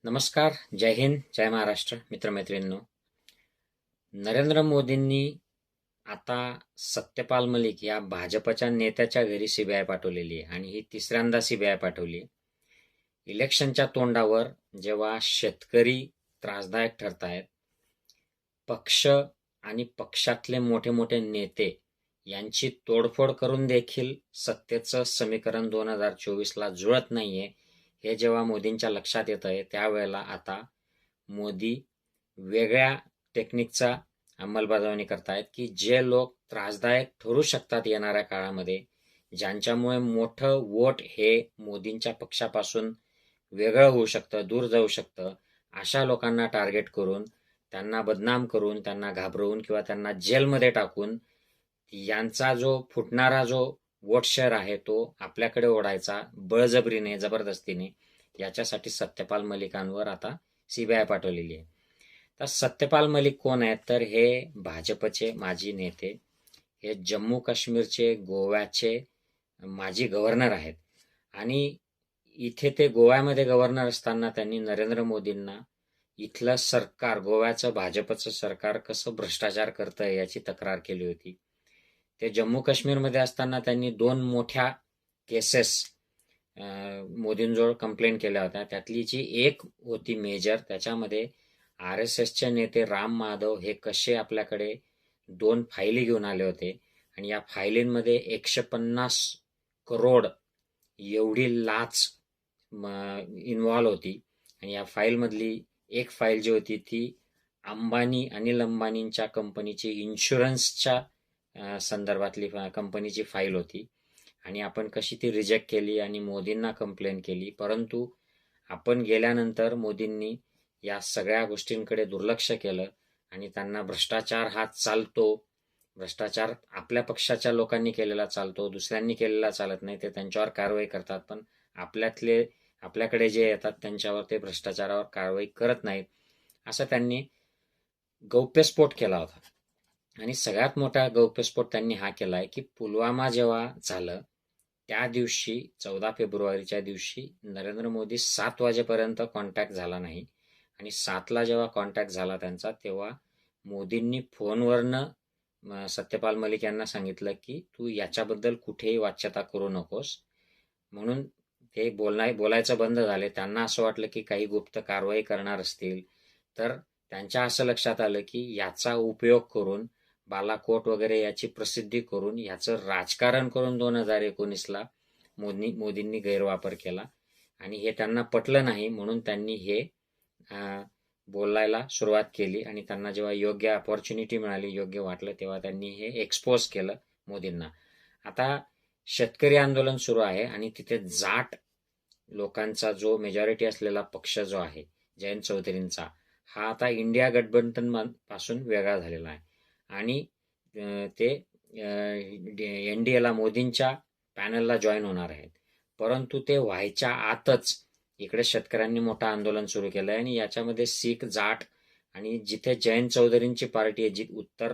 नमस्कार, जय हिंद, जय महाराष्ट्र. मित्रमैत्रिणींनो, नरेंद्र मोदींनी आता सत्यपाल मलिक या भाजपच्या नेत्याच्या घरी सीबीआय पाठवलेली आहे आणि ही तिसऱ्यांदा सीबीआय पाठवली आहे. इलेक्शनच्या तोंडावर जेव्हा शेतकरी त्रासदायक ठरतायत, पक्ष आणि पक्षातले मोठे मोठे नेते यांची तोडफोड करून देखील सत्तेचं समीकरण 2024ला जुळत नाहीये, हे जेव्हा मोदींच्या लक्षात येत आहे त्यावेळेला आता मोदी वेगळ्या टेक्निकचा अंमलबजावणी करतायत की जे लोक त्रासदायक ठरू शकतात येणाऱ्या काळामध्ये, ज्यांच्यामुळे मोठं वोट हे मोदींच्या पक्षापासून वेगळं होऊ शकतं, दूर जाऊ शकतं, अशा लोकांना टार्गेट करून, त्यांना बदनाम करून, त्यांना घाबरवून किंवा त्यांना जेलमध्ये टाकून यांचा जो फुटणारा जो वोट शेअर आहे तो आपल्याकडे ओढायचा बळजबरीने, जबरदस्तीने. याच्यासाठी सत्यपाल मलिकांवर आता सीबीआय पाठवलेली आहे. तर सत्यपाल मलिक कोण आहेत? तर हे भाजपचे माजी नेते, हे जम्मू काश्मीरचे, गोव्याचे माजी गव्हर्नर आहेत आणि इथे ते गोव्यामध्ये गव्हर्नर असताना त्यांनी नरेंद्र मोदींना इथलं सरकार, गोव्याचं भाजपचं सरकार कसं भ्रष्टाचार करतंय याची तक्रार केली होती. ते जम्मू काश्मीरमध्ये असताना त्यांनी 2 मोठ्या केसेस मोदींजवळ कंप्लेंट केल्या होत्या. त्यातली जी एक होती मेजर, त्याच्यामध्ये RSSचे नेते राम माधव हे कसे आपल्याकडे 2 फायली घेऊन आले होते आणि या फायलींमध्ये 150 करोड एवढी लाच इन्व्हॉल्व होती आणि या फाईलमधली एक फाईल जी होती ती अनिल अंबानींच्या कंपनीची इन्शुरन्सच्या संदर्भातली कंपनीची फाईल होती आणि आपण कशी ती रिजेक्ट केली आणि मोदींना कंप्लेंट केली. परंतु आपण गेल्यानंतर मोदींनी या सगळ्या गोष्टींकडे दुर्लक्ष केलं आणि त्यांना भ्रष्टाचार हा चालतो, भ्रष्टाचार आपल्या पक्षाच्या लोकांनी केलेला चालतो, दुसऱ्यांनी केलेला चालत नाही, ते त्यांच्यावर कारवाई करतात, पण आपल्याकडे जे येतात त्यांच्यावर ते भ्रष्टाचारावर कारवाई करत नाहीत, असं त्यांनी गौप्यस्फोट केला होता. आणि सगळ्यात मोठा गौप्यस्फोट त्यांनी हा केलाय की पुलवामा जेव्हा झालं त्या दिवशी 14 फेब्रुवारीच्या दिवशी नरेंद्र मोदी 7 वाजेपर्यंत कॉन्टॅक्ट झाला नाही आणि 7ला जेव्हा कॉन्टॅक्ट झाला त्यांचा, तेव्हा मोदींनी फोनवरनं सत्यपाल मलिक यांना सांगितलं की तू याच्याबद्दल कुठेही वाच्यता करू नकोस. म्हणून ते बोलायचं बंद झाले. त्यांना असं वाटलं की काही गुप्त कारवाई करणार असतील, तर त्यांच्या असं लक्षात आलं की याचा उपयोग करून, बालाकोट वगैरे याची प्रसिद्धी करून, याचं राजकारण करून 2019ला मोदींनी गैरवापर केला आणि हे त्यांना पटलं नाही. म्हणून त्यांनी हे बोलायला सुरुवात केली आणि त्यांना जेव्हा योग्य अपॉर्च्युनिटी मिळाली, योग्य वाटलं, तेव्हा त्यांनी हे एक्सपोज केलं मोदींना. आता शेतकरी आंदोलन सुरू आहे आणि तिथे जाट लोकांचा जो मेजॉरिटी असलेला पक्ष जो आहे जयंत चौधरींचा, हा आता इंडिया गठबंधन पासून वेगळा झालेला आहे आणि ते NDAला, मोदींच्या पॅनलला जॉईन होणार आहेत. परंतु ते व्हायच्या आतच इकडे शेतकऱ्यांनी मोठं आंदोलन सुरू केलंय आणि याच्यामध्ये शीख, जाट आणि जिथे जयंत चौधरींची पार्टी आहे, जी उत्तर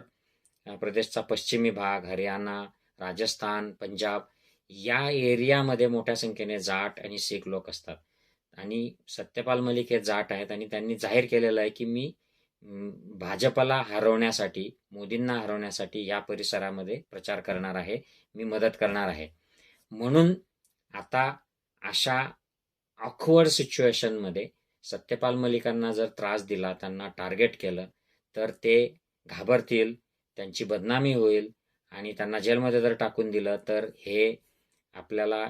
प्रदेशचा पश्चिमी भाग, हरियाणा, राजस्थान, पंजाब या एरियामध्ये मोठ्या संख्येने जाट आणि शीख लोक असतात आणि सत्यपाल मलिक हे जाट आहेत आणि त्यांनी जाहीर केलेलं आहे की मी भाजपला हरवण्यासाठी, मोदींना हरवण्यासाठी या परिसरामध्ये प्रचार करणार आहे, मी मदत करणार आहे. म्हणून आता अशा ऑकवर्ड सिच्युएशनमध्ये सत्यपाल मलिकांना जर त्रास दिला, त्यांना टार्गेट केलं, तर ते घाबरतील, त्यांची बदनामी होईल आणि त्यांना जेलमध्ये जर टाकून दिलं तर हे आपल्याला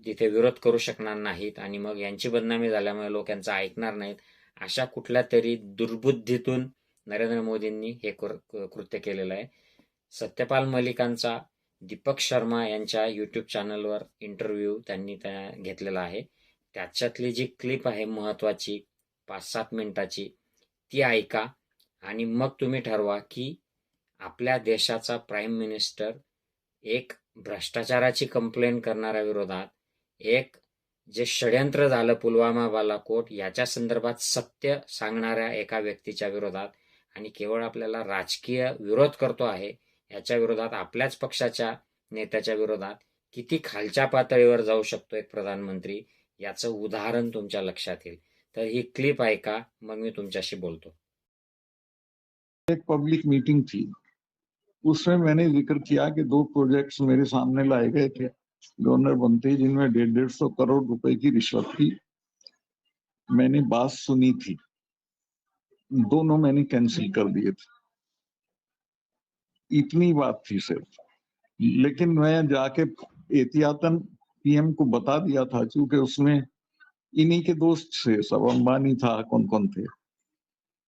तिथे विरोध करू शकणार नाहीत आणि मग यांची बदनामी झाल्यामुळे लोक यांचं ऐकणार नाहीत. अशा कुठल्या तरी दुर्बुद्धीतून नरेंद्र मोदींनी हे कृत्य केलेलं आहे. सत्यपाल मलिकांचा दीपक शर्मा यांच्या यूट्यूब चॅनलवर इंटरव्ह्यू त्यांनी घेतलेला आहे. त्याच्यातली जी क्लिप आहे महत्वाची 5-7 मिनिटाची, ती ऐका आणि मग तुम्ही ठरवा की आपल्या देशाचा प्राईम मिनिस्टर एक भ्रष्टाचाराची कंप्लेंट करणाऱ्या विरोधात, एक जे षड्यंत्र झालं पुलवामा, बालाकोट याच्या संदर्भात सत्य सांगणाऱ्या एका व्यक्तीच्या विरोधात आणि केवळ आपल्याला राजकीय विरोध करतो आहे याच्या विरोधात, आपल्याच पक्षाच्या नेत्याच्या विरोधात किती खालच्या पातळीवर जाऊ शकतो एक प्रधानमंत्री, याचं उदाहरण तुमच्या लक्षात येईल. तर ही क्लिप ऐका, मग मी तुमच्याशी बोलतो. एक पब्लिक मीटिंग थी, उसमें मैंने जिक्र किया कि 2 प्रोजेक्ट्स मेरे सामने लाए गए थे गवर्नर बनते ही, जिनमें 150 करोड़ रुपए की रिश्वत की मैंने बात सुनी थी। दोनों मैंने कैंसिल कर दिए थे। इतनी बात थी सिर्फ। लेकिन मैं जाके एहतियातन पीएम को बता दिया था, क्योंकि उसमें इन्हीं के दोस्त थे सब, अंबानी था, कौन-कौन थे।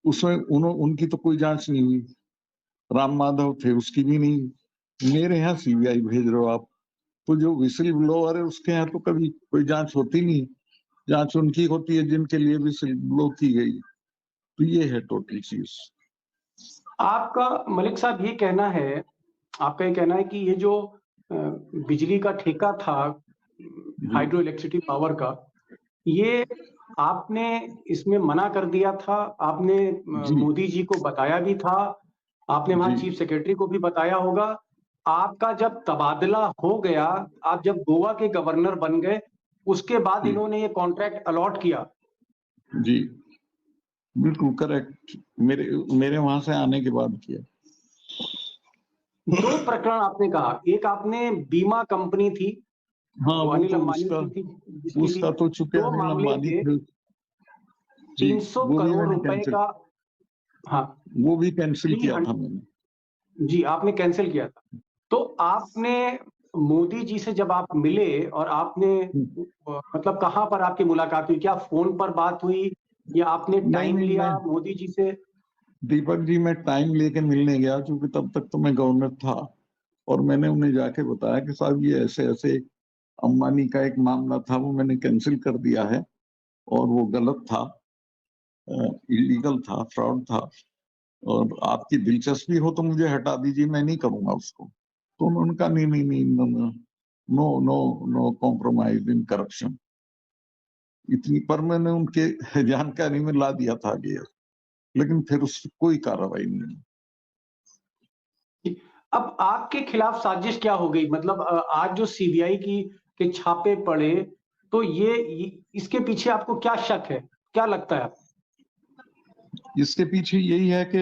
उसमें उनकी तो कोई जांच नहीं हुई। राम माधव थे, उसकी भी नहीं। मेरे यहाँ सीबीआई भेज रहे हो आप। तो जो व्हिसिल ब्लोअर है उसके यहाँ तो कभी कोई जांच होती नहीं। जांच उनकी होती है जिनके लिए व्हिसिल ब्लो की गई। तो ये है टोटल चीज। आपका मलिक साहब ये कहना है, आपका ये कहना है कि ये जो बिजली का ठेका था, हाइड्रो इलेक्ट्रिसिटी पावर का, ये आपने इसमें मना कर दिया था, आपने मोदी जी को बताया भी था, आपने वहां चीफ सेक्रेटरी को भी बताया होगा। आपका जब तबादला हो गया, आप जब गोवा के गवर्नर बन गए, उसके बाद इन्होंने ये कॉन्ट्रैक्ट अलॉट किया। जी बिल्कुल करेक्ट। मेरे वहां से आने के बाद किया। 2 प्रकरण आपने कहा, एक आपने बीमा कंपनी थी, हाँ, वो वो अनिल तो अंबानी की थी, जिसकी उसका तो चूंकि 2 अनिल मामले अंबानी थे, थे। जी, 300 वो भी करोड़ मैंने रुपए कैंसिल, का। हाँ, वो भी कैंसिल किया था मैंने। जी, आपने कैंसिल किया था। तो आपने मोदी जी से जब आप मिले और आपने मतलब कहाँ पर आपकी मुलाकात हुई? क्या फ़ोन पर बात हुई या आपने टाइम नहीं, लिया मैं मोदी जी से? दीपक जी, मैं टाइम लेके मिलने गया, क्योंकि तब तक तो मैं गवर्नर था। और मैंने उन्हें जाके बताया कि साहब ये ऐसे-ऐसे अंबानी का एक मामला था, वो मैंने कैंसिल कर दिया है और वो गलत था, इल्लीगल था, फ्रॉड था। और आपकी दिलचस्पी हो तो मुझे हटा दीजिए, मैं नहीं करूँगा उसको। तो उन्होंने कहा नहीं, नो कॉम्प्रोमाइज़ इन करप्शन। इतनी पर मैंने उनके जानकारी में ला दिया था ये, लेकिन फिर उस पे कोई कार्रवाई नहीं हुई। अब आपके खिलाफ साजिश क्या हो गई? मतलब आज जो सीबीआई के छापे पड़े, तो ये इसके पीछे आपको क्या शक है? क्या लगता है आपको? इसके पीछे यही है कि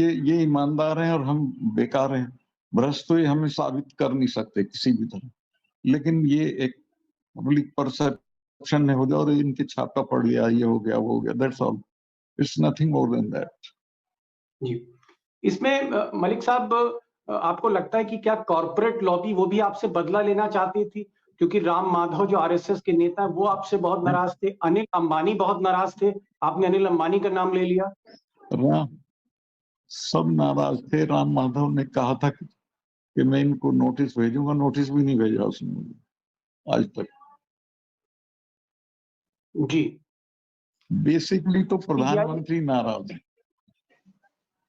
ये ईमानदार हैं और हम बेकार हैं। भ्रष्ट तो ये हमें साबित कर नहीं सकते किसी भी तरह। लेकिन ये एक पब्लिक परसेप्शन है, हो जाए और इनके छापा पड़ गया, ये हो गया, वो हो गया, that's all. It's nothing more than that. जी। इसमें मलिक साहब, आपको लगता है कि क्या कॉर्पोरेट लॉबी वो भी आपसे बदला लेना चाहती थी? क्योंकि राम माधव जो आरएसएस के नेता हैं, वो आपसे बहुत नाराज थे, अनिल अंबानी बहुत नाराज थे, आपने अनिल अंबानी का नाम ले लिया। राम सब नाराज थे। राम माधव ने कहा था कि मैं इनको नोटिस भेजूंगा, नोटिस भी नहीं भेजा उसने मुझे आज तक। जी। बेसिकली तो सीबीआई प्रधानमंत्री नाराज है।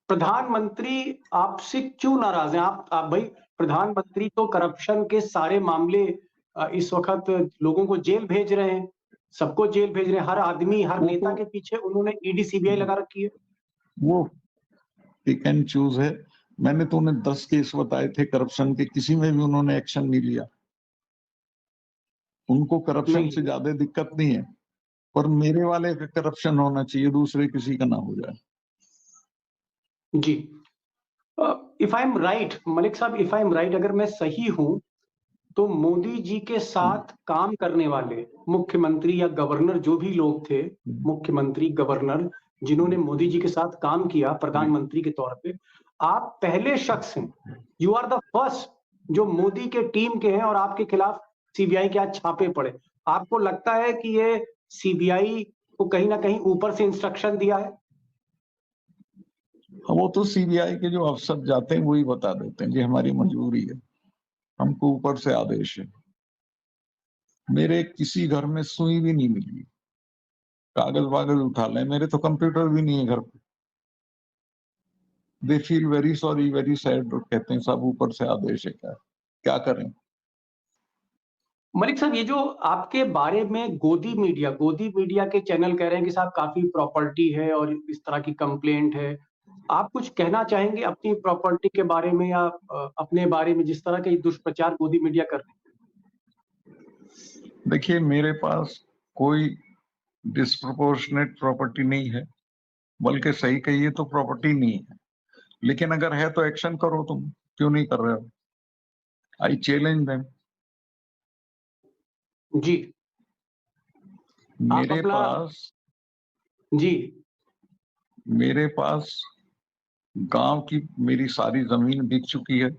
प्रधानमंत्री आपसे क्यों नाराज हैं? आप भाई, प्रधानमंत्री तो करप्शन के सारे मामले इस वक्त लोगों को जेल भेज रहे हैं, सबको जेल भेज रहे हैं, हर आदमी, हर नेता के पीछे उन्होंने ईडी सीबीआई लगा रखी है। वो पिक एंड चूज है। मैंने तो उन्हें 10 केस बताए थे करप्शन के, किसी में भी उन्होंने एक्शन नहीं लिया। उनको करप्शन से ज्यादा दिक्कत नहीं है, पर मेरे वाले का करप्शन होना चाहिए, दूसरे किसी का ना हो जाए। जी। If I am right Malik Sahab, if I am right, अगर मैं सही हूं, तो मोदी जी के साथ काम करने वाले मुख्यमंत्री या गवर्नर जो भी लोग थे, मुख्यमंत्री, गवर्नर, जिन्होंने मोदी जी के साथ काम किया प्रधानमंत्री के तौर पे, आप पहले शख्स हैं, यू आर द फर्स्ट जो मोदी के टीम के हैं और आपके खिलाफ सीबीआई के आज छापे पड़े। आपको लगता है कि ये सीबीआई को कहीं ना कहीं ऊपर से इंस्ट्रक्शन दिया है? वो तो सीबीआई के जो अफसर जाते हैं वही बता देते हैं कि हमारी मजबूरी है, हमको ऊपर से आदेश है। मेरे किसी घर में सुई भी नहीं मिली, कागज वागज उठा लें, मेरे तो कंप्यूटर भी नहीं है घर पे। They feel very sorry, very sad, और कहते हैं सब ऊपर से आदेश है, क्या करें। मलिक साहब, ये जो आपके बारे में गोदी मीडिया के चैनल कह रहे हैं कि साहब काफी प्रॉपर्टी है और इस तरह की कंप्लेंट है, आप कुछ कहना चाहेंगे अपनी प्रॉपर्टी के बारे में या अपने बारे में, जिस तरह के दुष्प्रचार गोदी मीडिया कर रहे हैं? देखिए, मेरे पास कोई डिस्प्रोपोर्शनेट प्रॉपर्टी नहीं है, बल्कि सही कहिए तो प्रॉपर्टी नहीं है। लेकिन अगर है तो एक्शन करो, तुम क्यों नहीं कर रहे हो? I challenge them. जी, आप मेरे अपना पास जी मेरे पास गांव की मेरी सारी जमीन बिक चुकी है,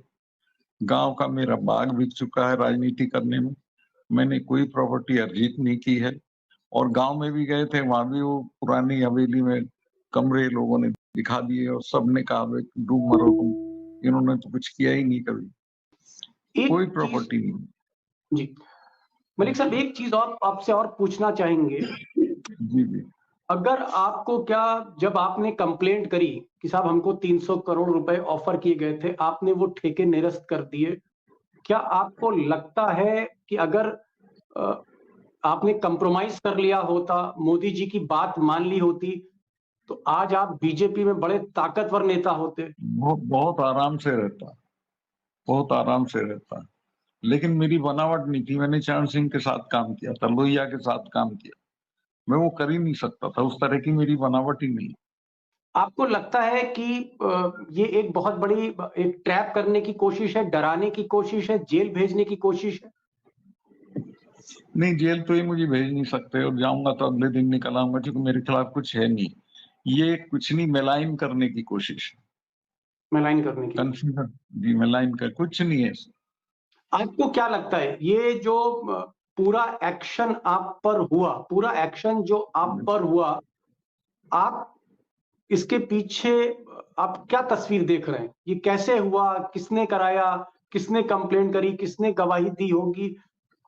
गांव का मेरा बाग बिक चुका है राजनीति करने में। मैंने कोई प्रॉपर्टी अर्जित नहीं की है, और गांव में भी गए थे, वहां भी वो पुरानी हवेली में कमरे लोगों ने दिखा दिए और सबने कहा भाई डूब मरो तुम। इन्होंने तो कुछ किया ही नहीं कभी, कोई एक चीज प्रॉपर्टी नहीं। जी मलिक साहब, एक चीज और आपसे और पूछना चाहेंगे। जी जी। अगर आपको क्या, जब आपने कंप्लेंट करी कि साहब हमको 300 करोड़ रुपए ऑफर किए गए थे, आपने वो ठेके निरस्त कर दिए, क्या आपको लगता है कि अगर अ, आपने कंप्रोमाइज कर लिया होता, मोदी जी की बात मान ली होती, तो आज आप बीजेपी में बड़े ताकतवर नेता होते? बहुत बहुत आराम से रहता, बहुत आराम से रहता। लेकिन मेरी बनावट नहीं थी, मैंने चरण सिंह के साथ काम किया था, लोहिया के साथ काम किया, मैं वो कर ही नहीं सकता था, उस तरह की मेरी बनावट ही नहीं। आपको लगता है कि ये एक बहुत बड़ी एक ट्रैप करने की कोशिश है, डराने की कोशिश है, जेल भेजने की कोशिश है? नहीं, जेल तो ही मुझे भेज नहीं सकते, और जाऊंगा तो अगले दिन निकल आऊंगा, क्योंकि मेरे खिलाफ कुछ है नहीं। ये कुछ नहीं, मेलाइन करने की कोशिश, मेलाइन करने की कोशिश। कंफ्यूजन। जी, मेलाइन कर कुछ नहीं है। आपको क्या लगता है ये जो पूरा एक्शन आप पर हुआ, पूरा एक्शन जो आप पर हुआ, आप इसके पीछे आप क्या तस्वीर देख रहे हैं? ये कैसे हुआ, किसने कराया, किसने कंप्लेंट करी, किसने गवाही दी होगी,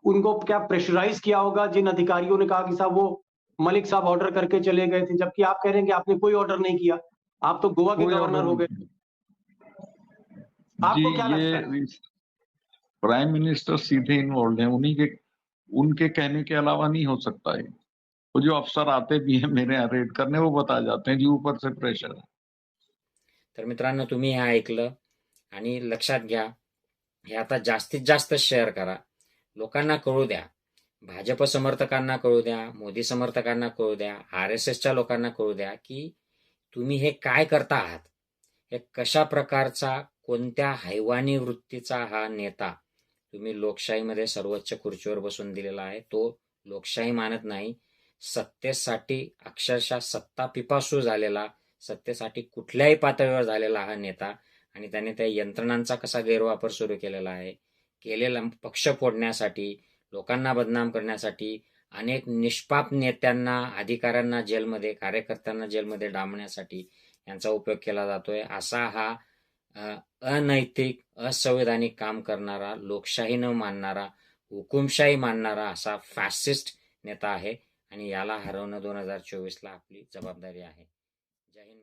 उनको क्या प्रेशराइज किया होगा जिन अधिकारियों ने कहा कि साहब वो मलिक साहब ऑर्डर करके चले गए थे, जबकि आप कह रहे हैं कि आपने कोई ऑर्डर नहीं किया, आप तो गोवा के कोई ऑर्डर गवर्नर हो गए। नहीं। जी, आपको क्या लगता है? ये प्राइम मिनिस्टर सीधे इन्वॉल्व हैं, उन्हीं के, उनके कहने के अलावा नहीं हो सकता है। वो जो अफसर आते भी हैं मेरे यहाँ रेड करने, वो बता जाते हैं जी ऊपर से प्रेशर है। तर मित्रांनो, तुम्ही हे ऐकलं आणि लक्षात घ्या, हे आता जास्तीत जास्त शेअर करा, लोकांना कळू द्या, भाजप समर्थकांना कळू द्या, मोदी समर्थकांना कळू द्या, RSSच्या लोकांना कळू द्या की तुम्ही हे काय करता आहात, हे कशा प्रकारचा, कोणत्या हैवानी वृत्तीचा हा नेता तुम्ही लोकशाहीमध्ये सर्वोच्च खुर्चीवर बसून दिलेला आहे. तो लोकशाही मानत नाही, सत्तेसाठी अक्षरशः सत्ता पिपासू झालेला, सत्तेसाठी कुठल्याही पातळीवर झालेला हा नेता, आणि त्याने त्या यंत्रणांचा कसा गैरवापर सुरू केलेला आहे, केलेला पक्ष फोडण्यासाठी, लोकांना बदनाम करण्यासाठी, अनेक निष्पाप नेत्यांना, अधिकाऱ्यांना जेलमध्ये, कार्यकर्त्यांना जेलमध्ये डांबण्यासाठी यांचा उपयोग केला जातोय. असा हा अनैतिक, असंवैधानिक काम करणारा, लोकशाही न मानणारा, हुकुमशाही मानणारा असा फॅसिस्ट नेता आहे, आणि याला हरवणं 2024ला आपली जबाबदारी आहे. जय हिंद.